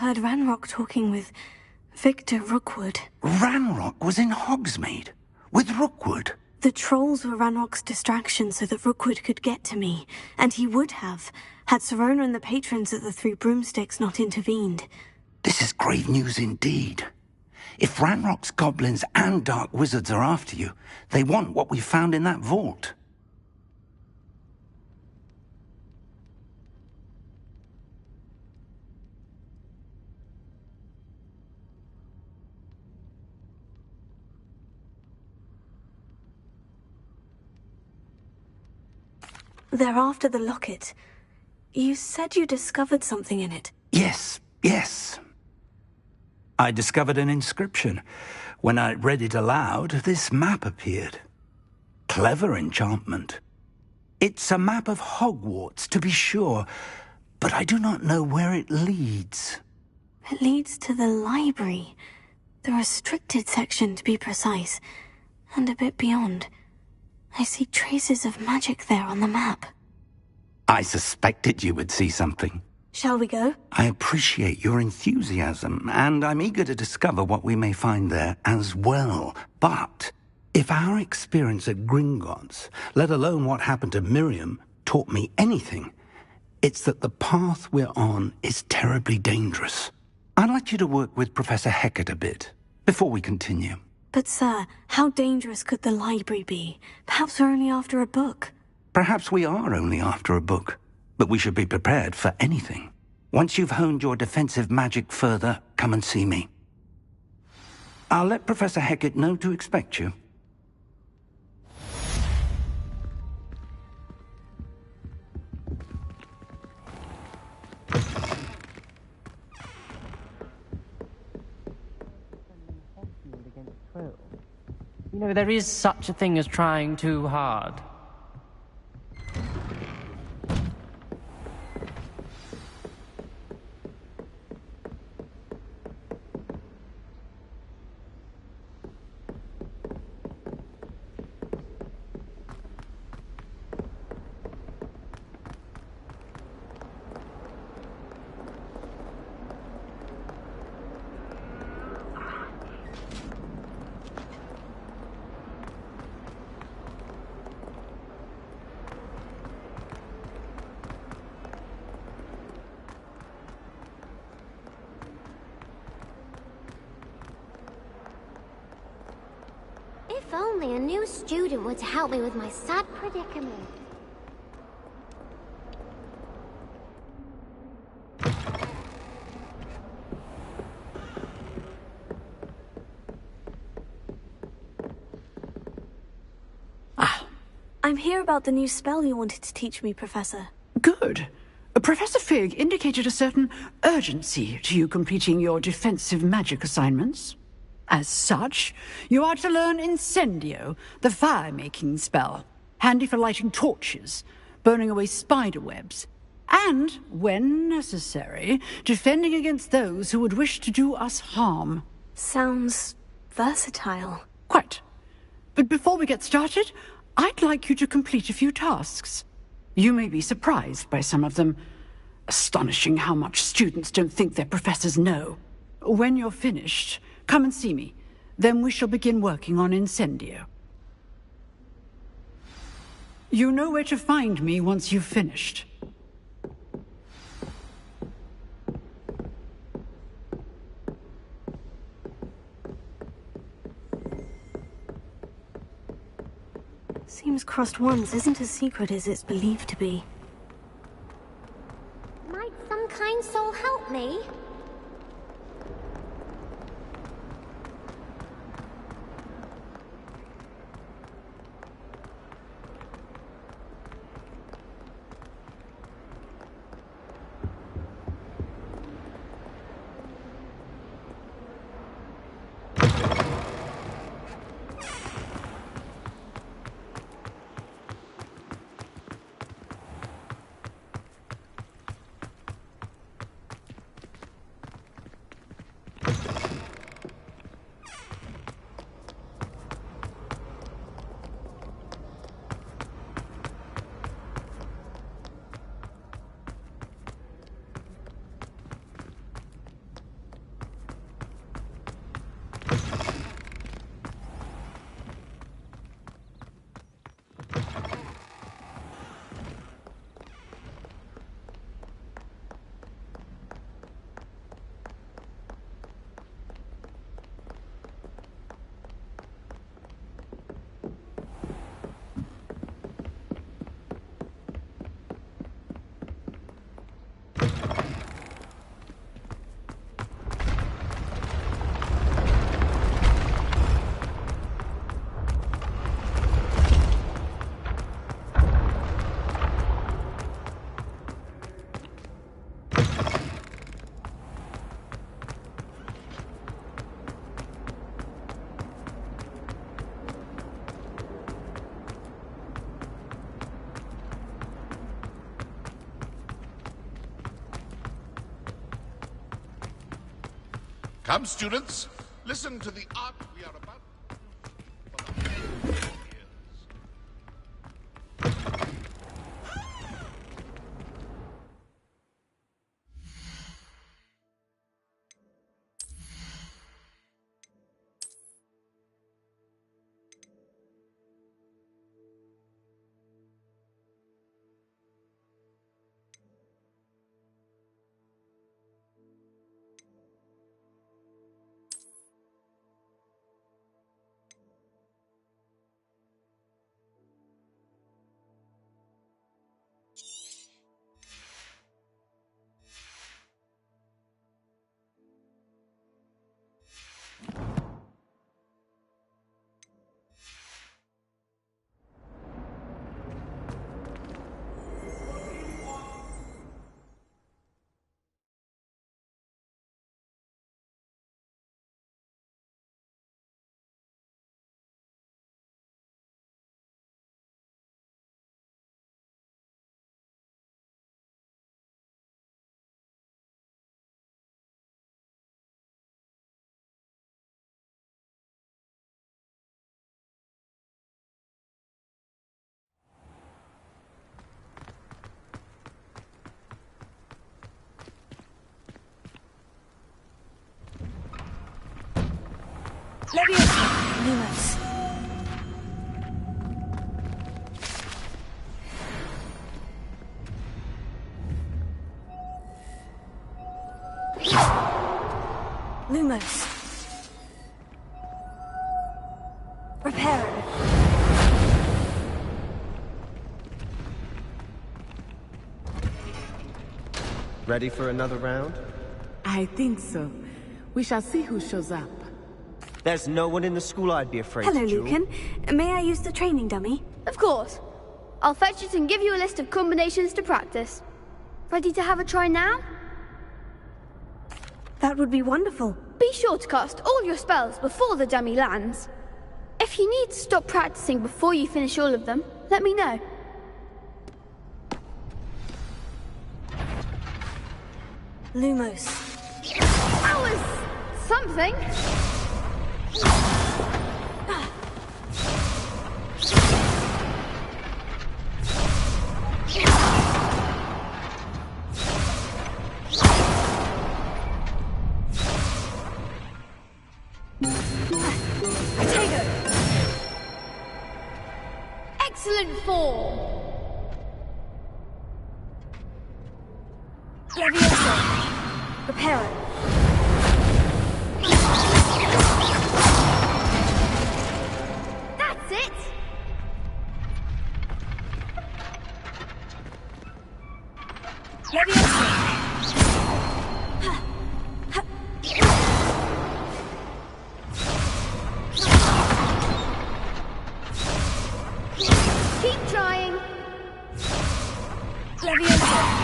Heard Ranrock talking with Victor Rookwood. Ranrock was in Hogsmeade with Rookwood. The trolls were Ranrock's distraction so that Rookwood could get to me, and he would have, had Sirona and the patrons at the Three Broomsticks not intervened. This is grave news indeed. If Ranrock's goblins and dark wizards are after you, they want what we found in that vault. They're after the locket. You said you discovered something in it. Yes. I discovered an inscription. When I read it aloud, this map appeared. Clever enchantment. It's a map of Hogwarts, to be sure, but I do not know where it leads. It leads to the library. The restricted section, to be precise, and a bit beyond. I see traces of magic there on the map. I suspected you would see something. Shall we go? I appreciate your enthusiasm, and I'm eager to discover what we may find there as well. But if our experience at Gringotts, let alone what happened to Miriam, taught me anything, it's that the path we're on is terribly dangerous. I'd like you to work with Professor Hecat a bit before we continue. But, sir, how dangerous could the library be? Perhaps we're only after a book. Perhaps we are only after a book, but we should be prepared for anything. Once you've honed your defensive magic further, come and see me. I'll let Professor Hecat know to expect you. You know, there is such a thing as trying too hard. If only a new student were to help me with my sad predicament. I'm here about the new spell you wanted to teach me, Professor. Good. Professor Fig indicated a certain urgency to you completing your defensive magic assignments. As such, you are to learn Incendio, the fire-making spell, handy for lighting torches, burning away spider webs, and, when necessary, defending against those who would wish to do us harm. Sounds versatile. Quite. But before we get started, I'd like you to complete a few tasks. You may be surprised by some of them. Astonishing how much students don't think their professors know. When you're finished, come and see me. Then we shall begin working on Incendio. You know where to find me once you've finished. Seems Crossed Wands isn't as secret as it's believed to be. Might some kind soul help me? Come, students, listen to the art we are about. Leviosa, Lumos. Lumos. Reparo. Ready for another round? I think so. We shall see who shows up. There's no one in the school I'd be afraid Hello, to duel. Lucan. May I use the training dummy? Of course. I'll fetch it and give you a list of combinations to practice. Ready to have a try now? That would be wonderful. Be sure to cast all your spells before the dummy lands. If you need to stop practicing before you finish all of them, let me know. Lumos. That was something. Excellent form. Leviosa. Reparo. That's it. Leviosa. Keep trying. Leviosa.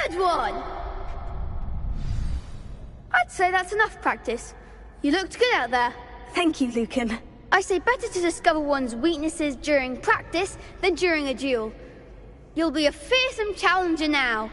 Good one. I'd say that's enough practice. You looked good out there. Thank you, Lucan. I say better to discover one's weaknesses during practice than during a duel. You'll be a fearsome challenger now.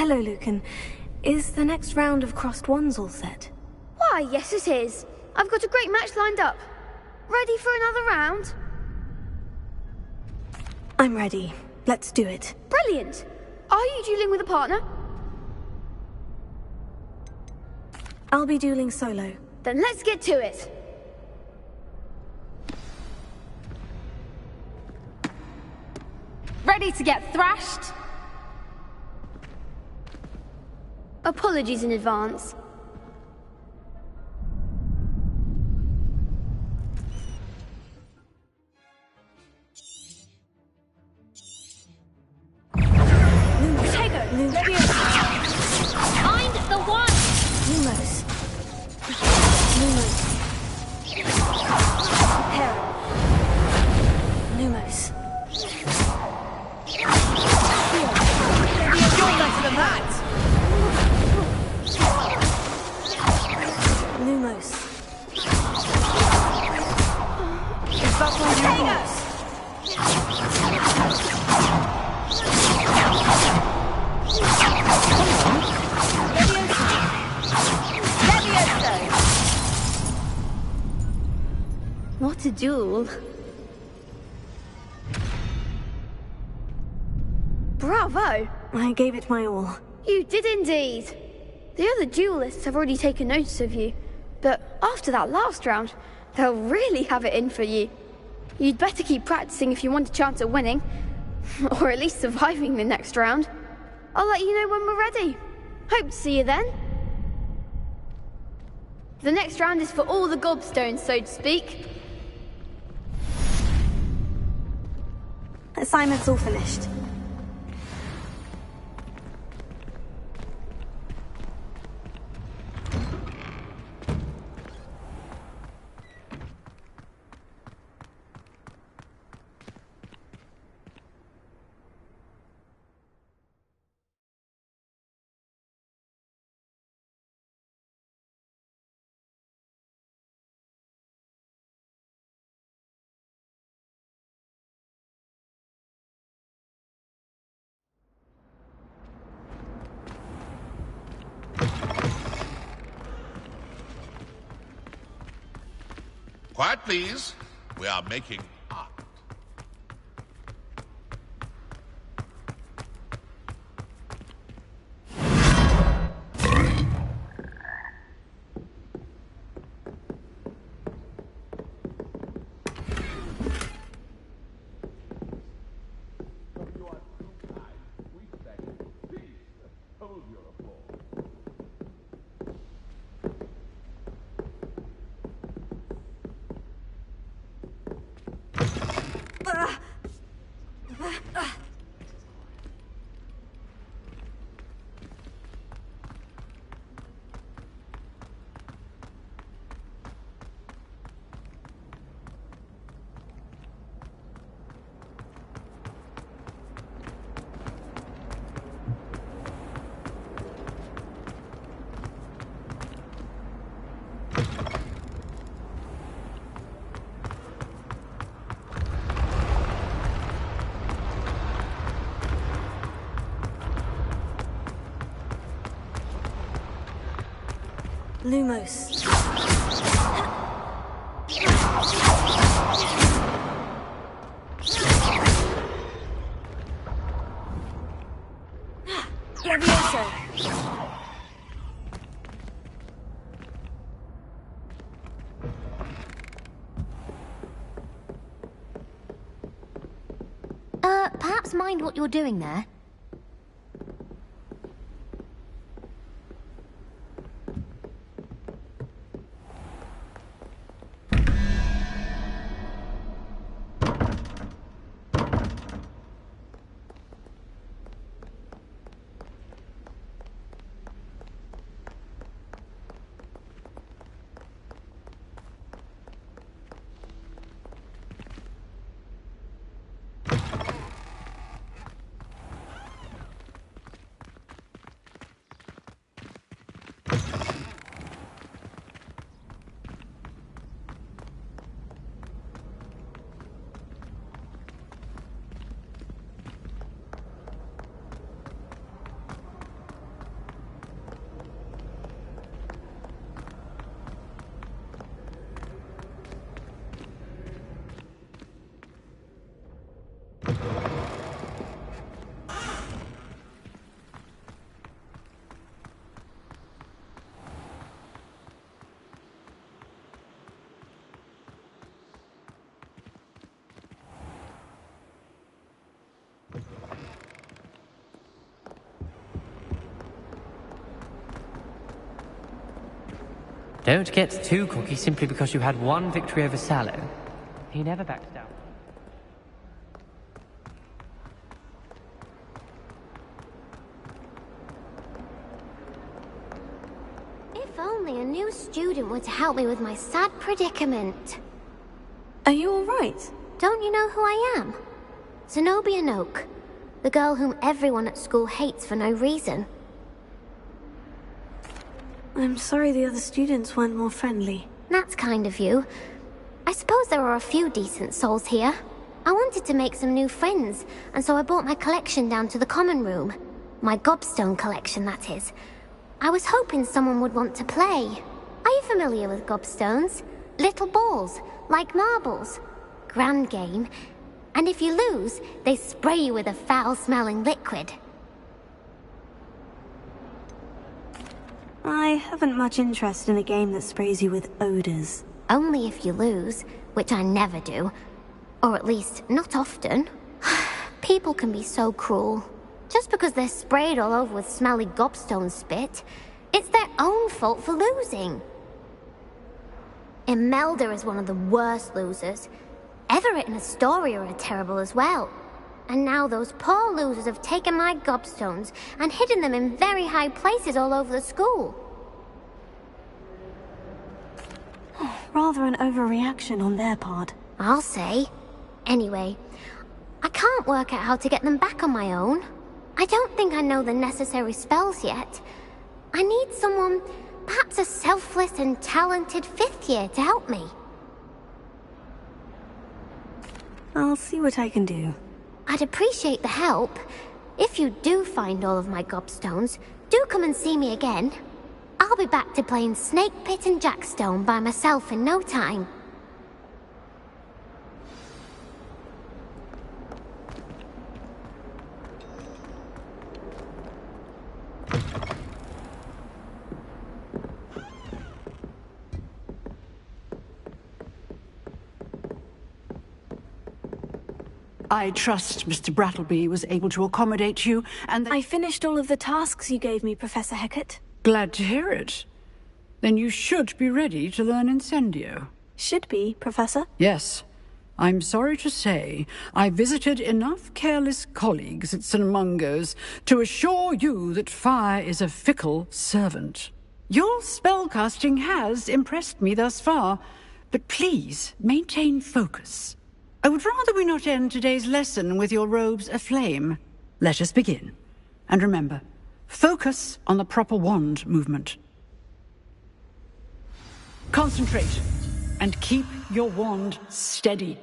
Hello, Lucan. Is the next round of crossed ones all set? Why, yes it is. I've got a great match lined up. Ready for another round? I'm ready. Let's do it. Brilliant! Are you dueling with a partner? I'll be dueling solo. Then let's get to it. Ready to get thrashed? Apologies in advance. Find the one! Lumos. Lumos. Hera. Lumos. You're better than that! Lumos. Is that all you want? What a duel. Bravo! I gave it my all. You did indeed. The other duelists have already taken notice of you, but after that last round, they'll really have it in for you. You'd better keep practicing if you want a chance at winning, or at least surviving the next round. I'll let you know when we're ready. Hope to see you then. The next round is for all the gobstones, so to speak. Assignment's all finished. Quiet, please. We are making art. Lumos. Levioso. Perhaps mind what you're doing there? Don't get too cocky simply because you had one victory over Sallow. He never backs down. If only a new student were to help me with my sad predicament. Are you alright? Don't you know who I am? Zenobia Noak, the girl whom everyone at school hates for no reason. I'm sorry the other students weren't more friendly. That's kind of you. I suppose there are a few decent souls here. I wanted to make some new friends, and so I brought my collection down to the common room. My gobstone collection, that is. I was hoping someone would want to play. Are you familiar with gobstones? Little balls, like marbles. Grand game. And if you lose, they spray you with a foul-smelling liquid. I haven't much interest in a game that sprays you with odors. Only if you lose, which I never do. Or at least, not often. People can be so cruel. Just because they're sprayed all over with smelly gobstone spit, it's their own fault for losing. Imelda is one of the worst losers. Everett and Astoria are terrible as well. And now those poor losers have taken my gobstones and hidden them in very high places all over the school. Rather an overreaction on their part. I'll say. Anyway, I can't work out how to get them back on my own. I don't think I know the necessary spells yet. I need someone, perhaps a selfless and talented 5th year to help me. I'll see what I can do. I'd appreciate the help. If you do find all of my gobstones, do come and see me again. I'll be back to playing Snake Pit and Jackstone by myself in no time. I trust Mr. Brattleby was able to accommodate you, and I finished all of the tasks you gave me, Professor Hecat. Glad to hear it. Then you should be ready to learn Incendio. Should be, Professor. Yes. I'm sorry to say, I visited enough careless colleagues at St. Mungo's to assure you that fire is a fickle servant. Your spellcasting has impressed me thus far, but please maintain focus. I would rather we not end today's lesson with your robes aflame. Let us begin. And remember, focus on the proper wand movement. Concentrate, and keep your wand steady.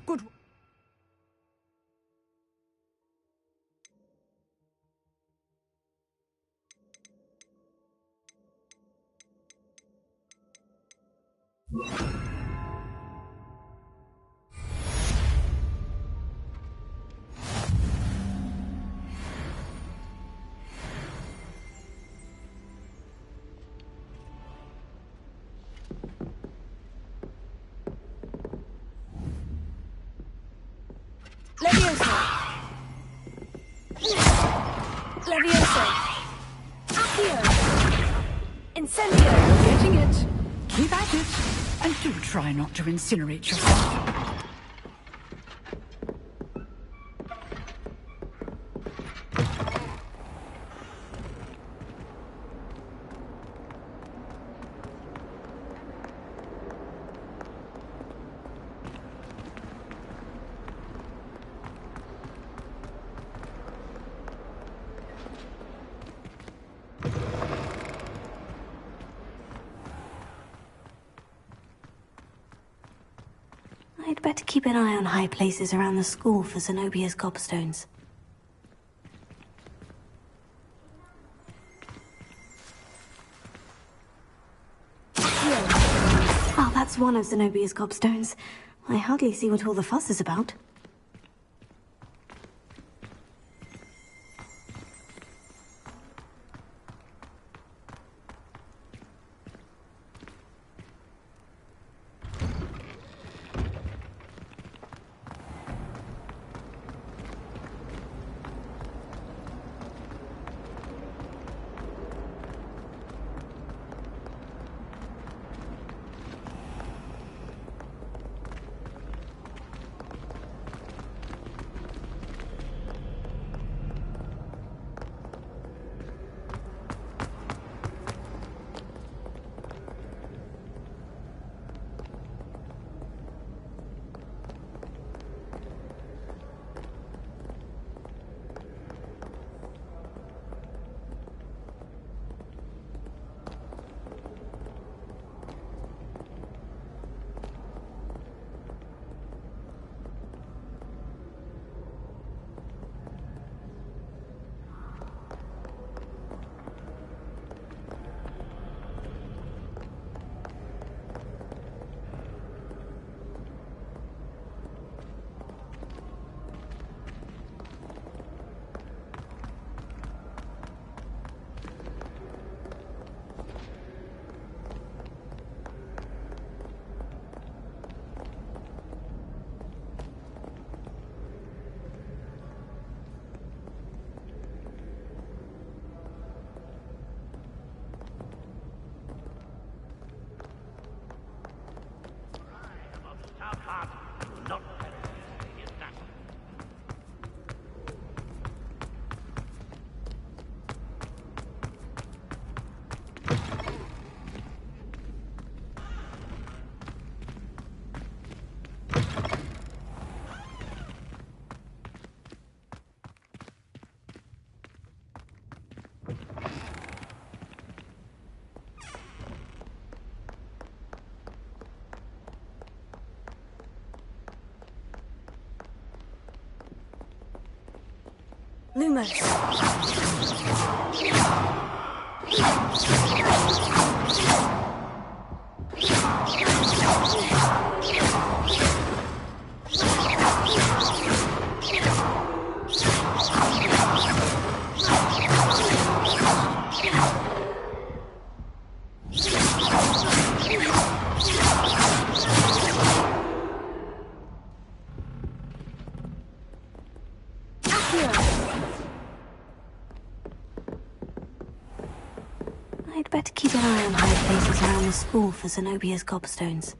Good. Levioso. Levioso. Accio. Incendio. Getting it. Keep at it. And do try not to incinerate yourself. I'd better keep an eye on high places around the school for Zenobia's gobstones. Oh, that's one of Zenobia's gobstones. I hardly see what all the fuss is about. Lumos. I'd better keep an eye on high places around the school for Zenobia's gobstones.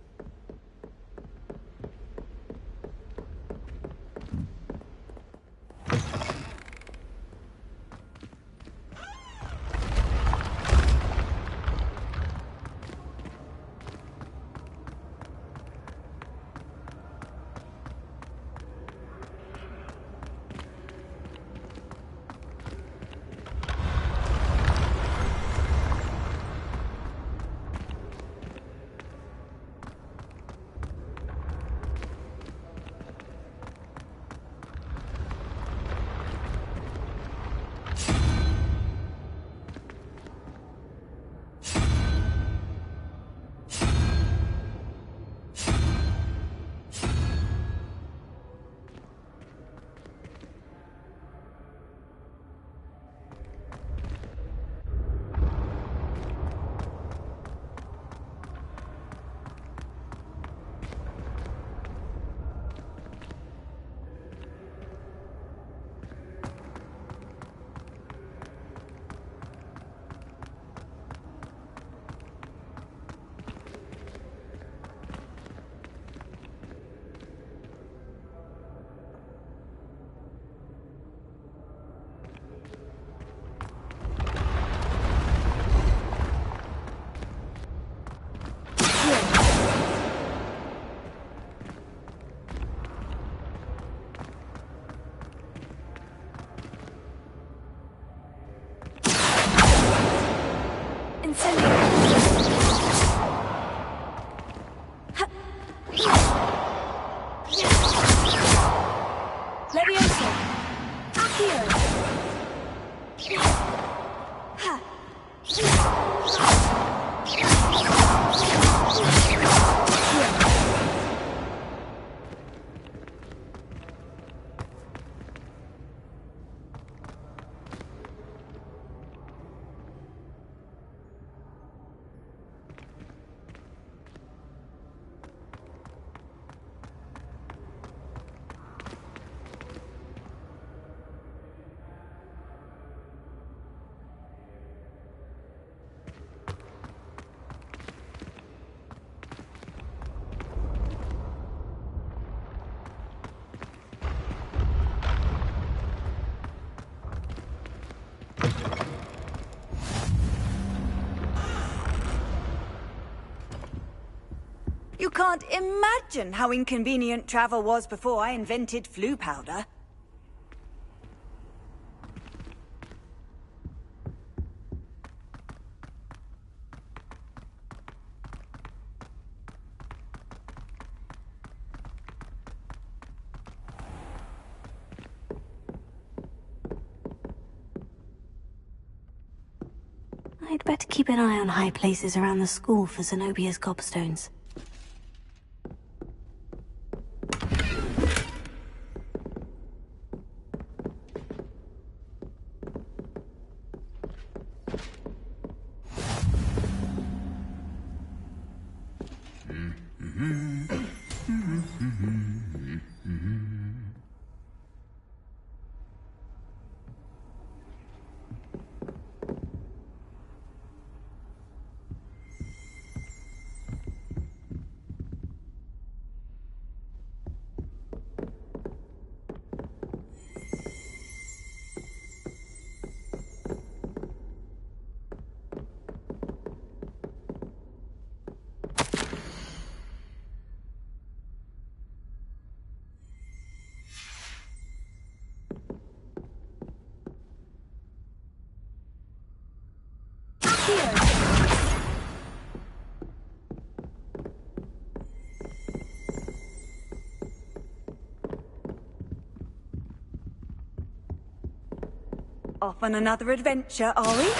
can't imagine how inconvenient travel was before I invented flu powder. I'd better keep an eye on high places around the school for Zenobia's gobstones. Off on another adventure, are we?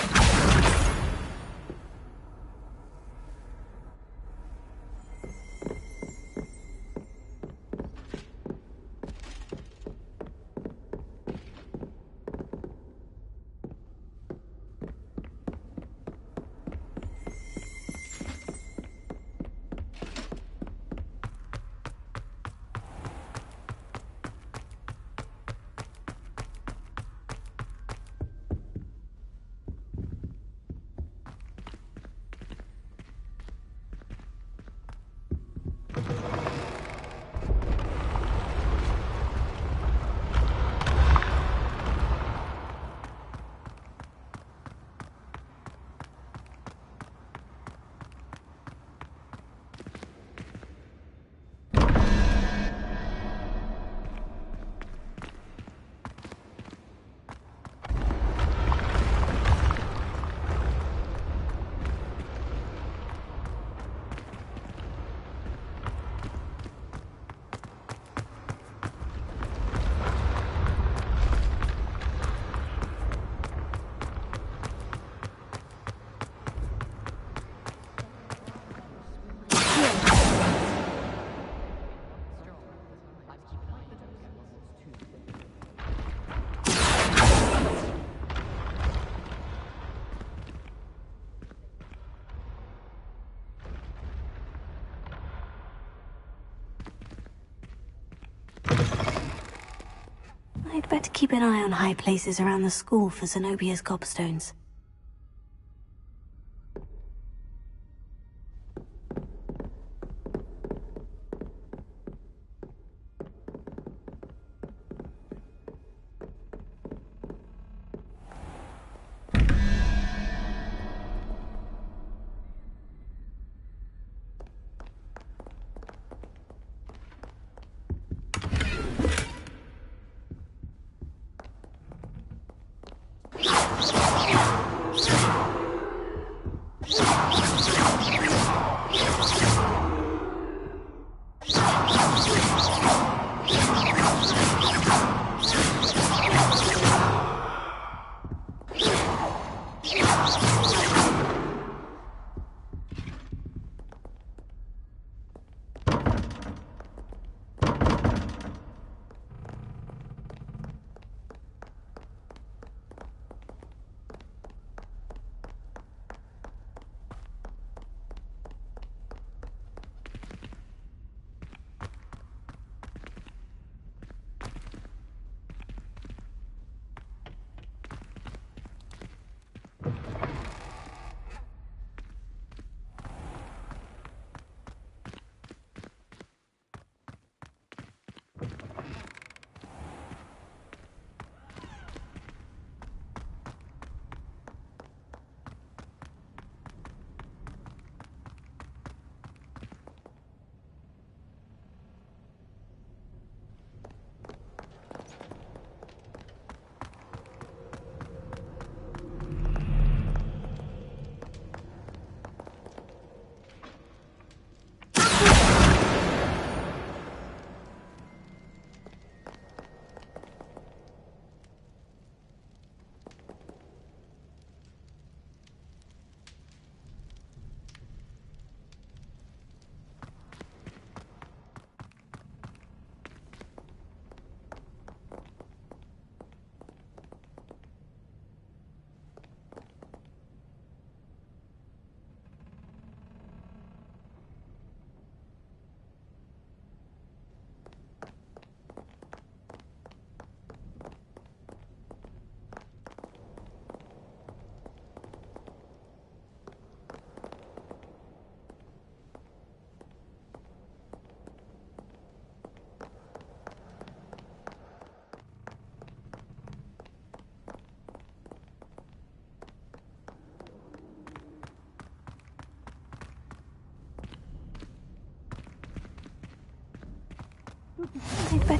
I'd better keep an eye on high places around the school for Zenobia's gobstones.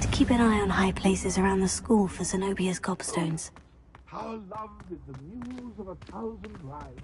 better keep an eye on high places around the school for Zenobia's gobstones. How loved is the muse of a thousand rhymes.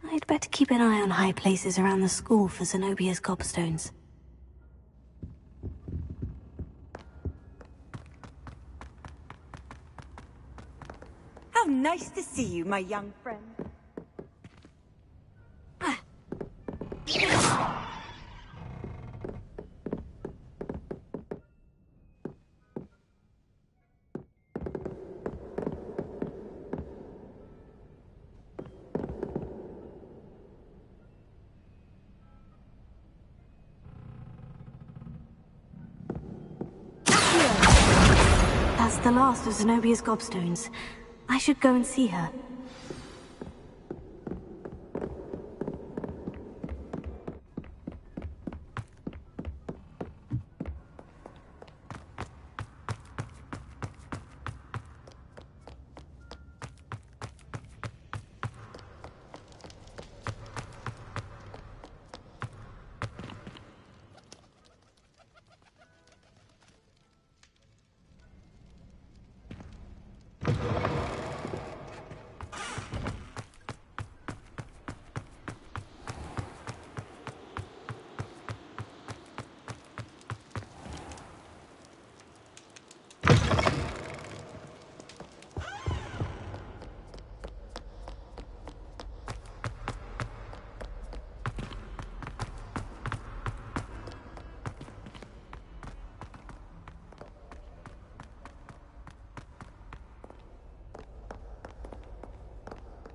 I'd better keep an eye on high places around the school for Zenobia's gobstones. How nice to see you, my young friend. That's the last of Zenobia's gobstones. I should go and see her.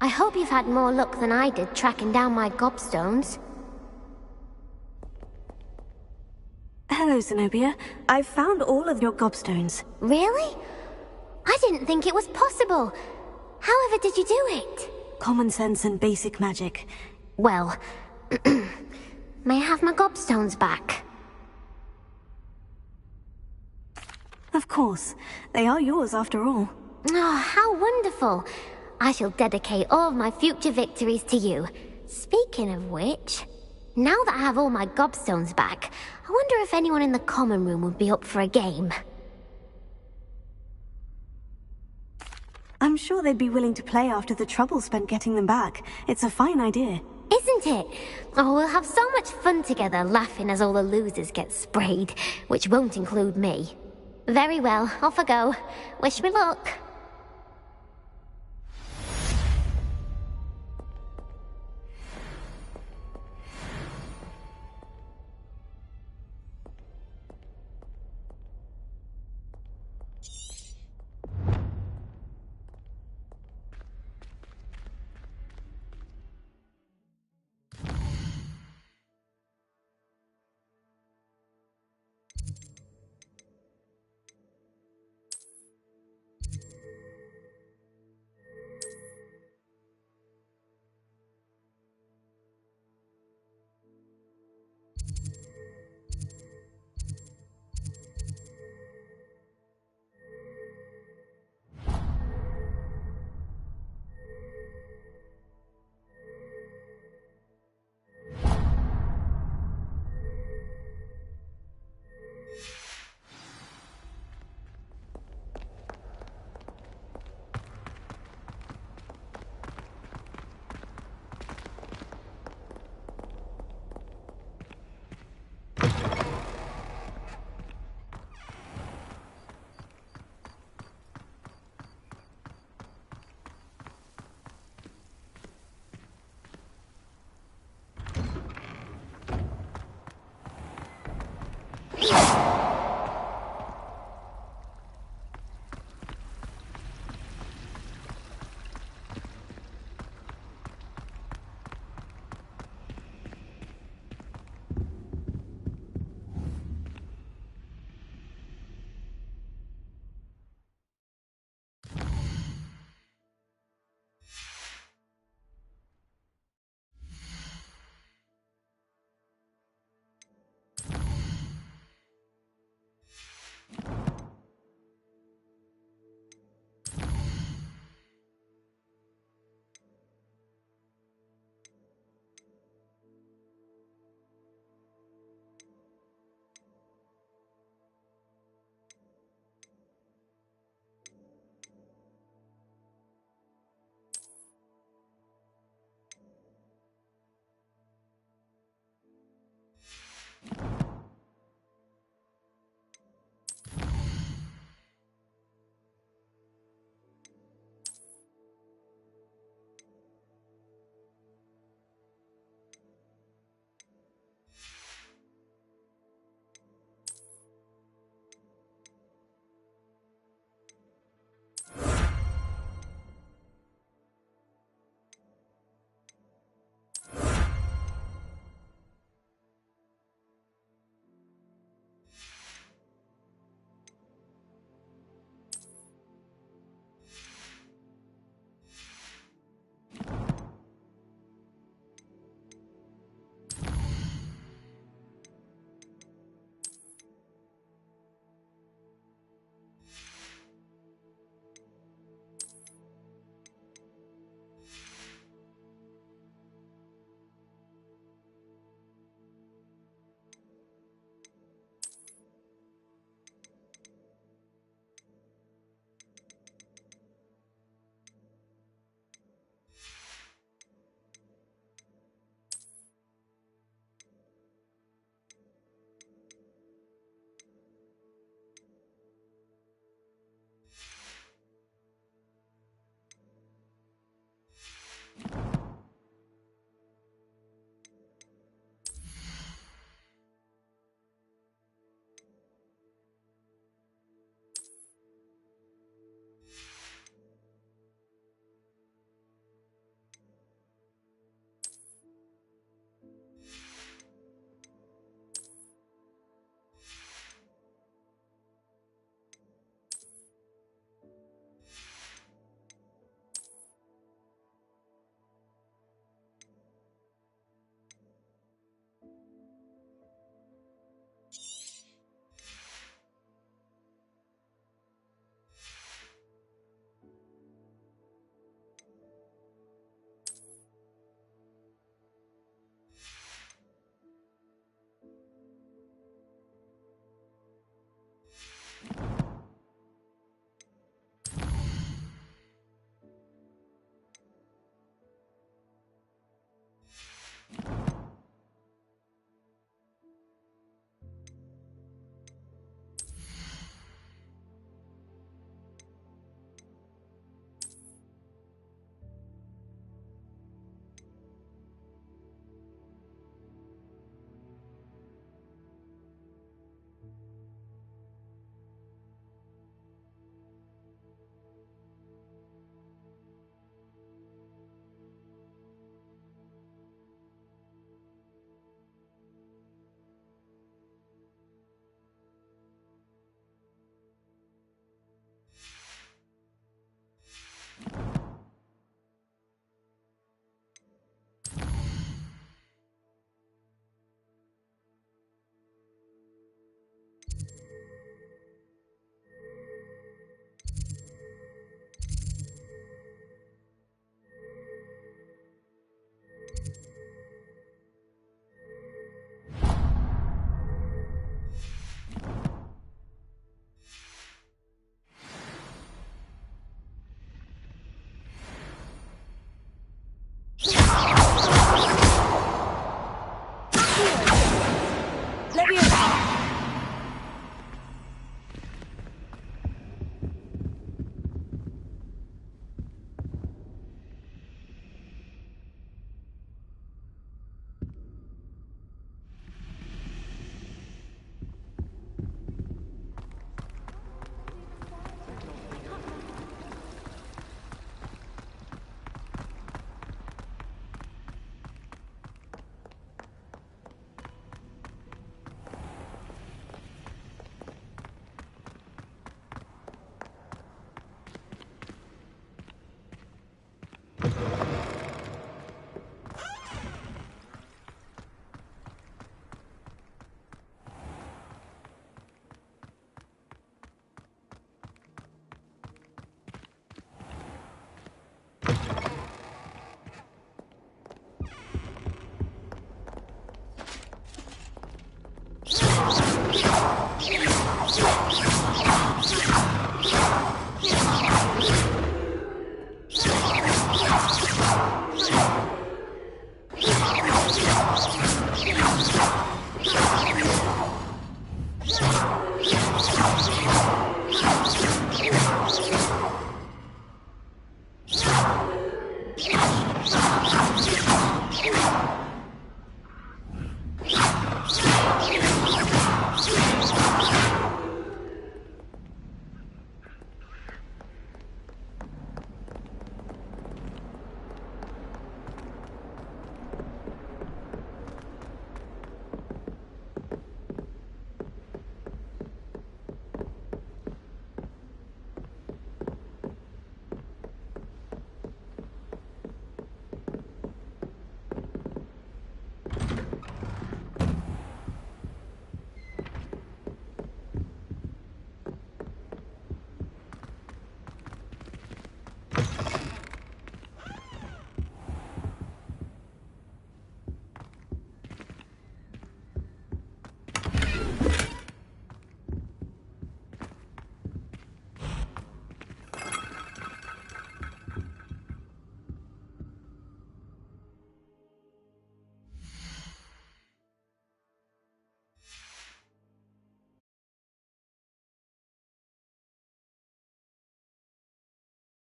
I hope you've had more luck than I did tracking down my gobstones. Hello, Zenobia. I've found all of your gobstones. Really? I didn't think it was possible. However did you do it? Common sense and basic magic. Well, may I have my gobstones back? Of course. They are yours after all. Oh, how wonderful. I shall dedicate all of my future victories to you. Speaking of which, now that I have all my gobstones back, I wonder if anyone in the common room would be up for a game. I'm sure they'd be willing to play after the trouble spent getting them back. It's a fine idea. Isn't it? Oh, we'll have so much fun together, laughing as all the losers get sprayed, which won't include me. Very well, off I go. Wish me luck.